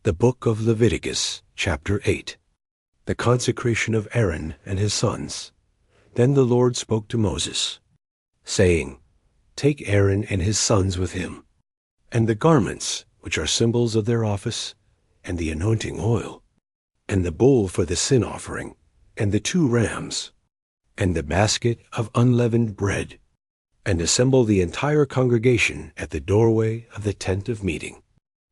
The book of Leviticus, chapter 8. The consecration of Aaron and his sons. Then the Lord spoke to Moses, saying, Take Aaron and his sons with him, and the garments, which are symbols of their office, and the anointing oil, and the bull for the sin offering, and the 2 rams, and the basket of unleavened bread, and assemble the entire congregation at the doorway of the tent of meeting.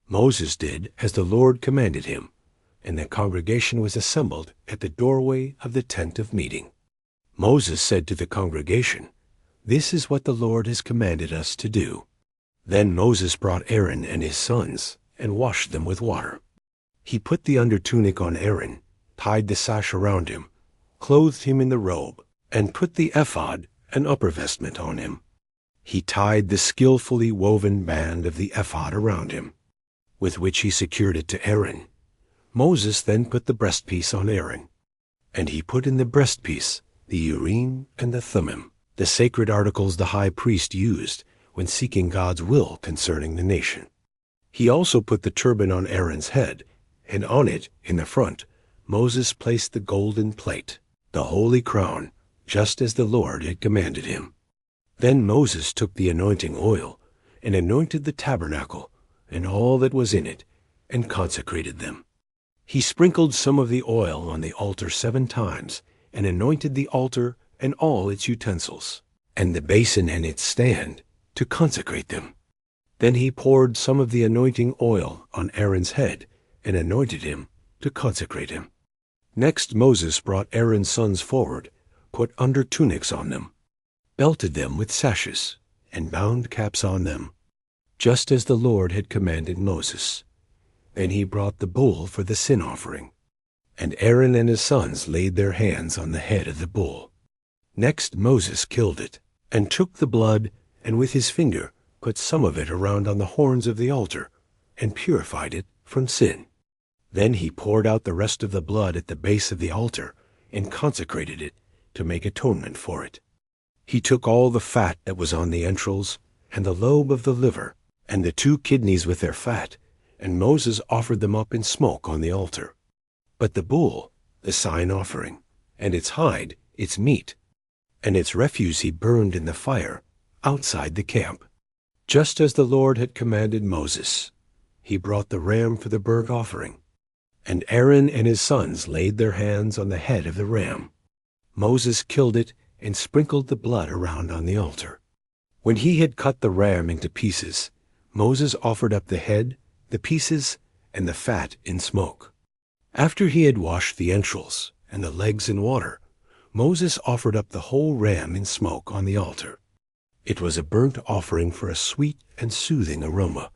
Moses did as the Lord commanded him, and the congregation was assembled at the doorway of the tent of meeting. Moses said to the congregation, This is what the Lord has commanded us to do. Then Moses brought Aaron and his sons, and washed them with water. He put the undertunic on Aaron, tied the sash around him, clothed him in the robe, and put the ephod, an upper vestment, on him. He tied the skillfully woven band of the ephod around him, with which he secured it to Aaron. Moses then put the breastpiece on Aaron, and he put in the breastpiece the Urim and the Thummim, the sacred articles the high priest used when seeking God's will concerning the nation. He also put the turban on Aaron's head, and on it, in the front, Moses placed the golden plate, the holy crown, just as the Lord had commanded him. Then Moses took the anointing oil, and anointed the tabernacle, and all that was in it, and consecrated them. He sprinkled some of the oil on the altar 7 times, and anointed the altar and all its utensils, and the basin and its stand, to consecrate them. Then he poured some of the anointing oil on Aaron's head, and anointed him to consecrate him. Next Moses brought Aaron's sons forward, put under tunics on them, belted them with sashes, and bound caps on them, just as the Lord had commanded Moses. Then he brought the bull for the sin offering, and Aaron and his sons laid their hands on the head of the bull. Next Moses killed it, and took the blood, and with his finger put some of it around on the horns of the altar, and purified it from sin. Then he poured out the rest of the blood at the base of the altar, and consecrated it, to make atonement for it. He took all the fat that was on the entrails, and the lobe of the liver, and the 2 kidneys with their fat, and Moses offered them up in smoke on the altar. But the bull, the sign offering, and its hide, its meat, and its refuse he burned in the fire, outside the camp. Just as the Lord had commanded Moses, he brought the ram for the burnt offering, and Aaron and his sons laid their hands on the head of the ram. Moses killed it, and sprinkled the blood around on the altar. When he had cut the ram into pieces, Moses offered up the head, the pieces, and the fat in smoke. After he had washed the entrails and the legs in water, Moses offered up the whole ram in smoke on the altar. It was a burnt offering for a sweet and soothing aroma,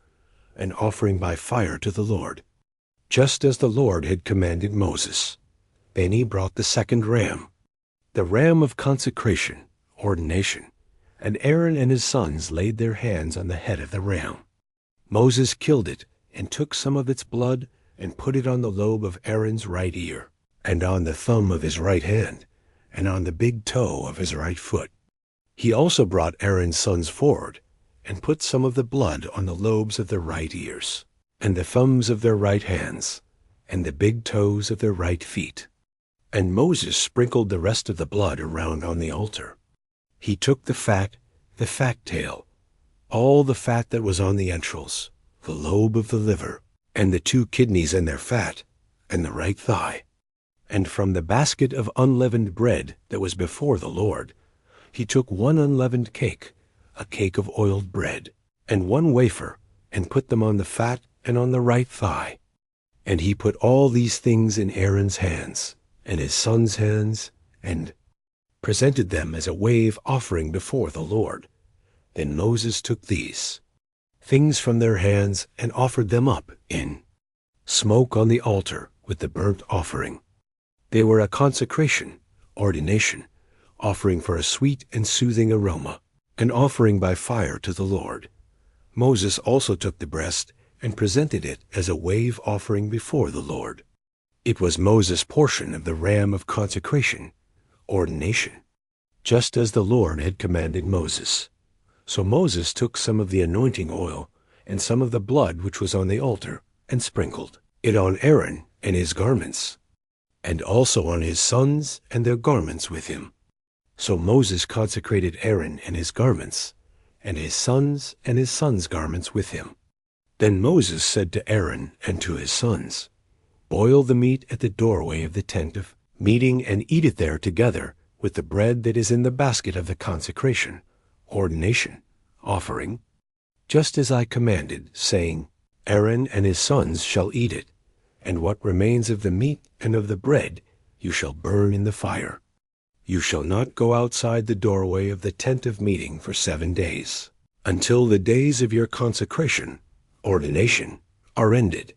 an offering by fire to the Lord, just as the Lord had commanded Moses. Then he brought the 2nd ram, the ram of consecration, ordination, and Aaron and his sons laid their hands on the head of the ram. Moses killed it, and took some of its blood, and put it on the lobe of Aaron's right ear, and on the thumb of his right hand, and on the big toe of his right foot. He also brought Aaron's sons forward, and put some of the blood on the lobes of their right ears, and the thumbs of their right hands, and the big toes of their right feet. And Moses sprinkled the rest of the blood around on the altar. He took the fat tail, all the fat that was on the entrails, the lobe of the liver, and the 2 kidneys and their fat, and the right thigh. And from the basket of unleavened bread that was before the Lord, he took 1 unleavened cake, a cake of oiled bread, and 1 wafer, and put them on the fat and on the right thigh. And he put all these things in Aaron's hands, and his sons' hands, and presented them as a wave offering before the Lord. Then Moses took these things from their hands, and offered them up in smoke on the altar with the burnt offering. They were a consecration, ordination, offering for a sweet and soothing aroma, an offering by fire to the Lord. Moses also took the breast, and presented it as a wave offering before the Lord. It was Moses' portion of the ram of consecration, ordination, just as the Lord had commanded Moses. So Moses took some of the anointing oil and some of the blood which was on the altar, and sprinkled, it on Aaron and his garments, and also on his sons and their garments with him. So Moses consecrated Aaron and his garments, and his sons and his sons' garments with him. Then Moses said to Aaron and to his sons, Boil the meat at the doorway of the tent of meeting, and eat it there together with the bread that is in the basket of the consecration, ordination, offering, just as I commanded, saying, Aaron and his sons shall eat it, and what remains of the meat and of the bread you shall burn in the fire. You shall not go outside the doorway of the tent of meeting for 7 days, until the days of your consecration, ordination, are ended.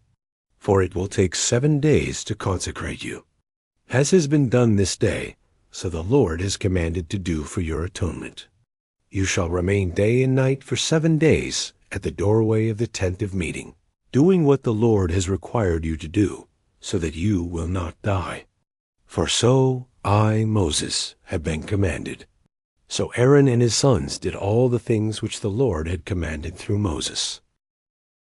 For it will take 7 days to consecrate you, as has been done this day, so the Lord has commanded to do for your atonement. You shall remain day and night for 7 days at the doorway of the tent of meeting, doing what the Lord has required you to do, so that you will not die. For so I, Moses, have been commanded. So Aaron and his sons did all the things which the Lord had commanded through Moses.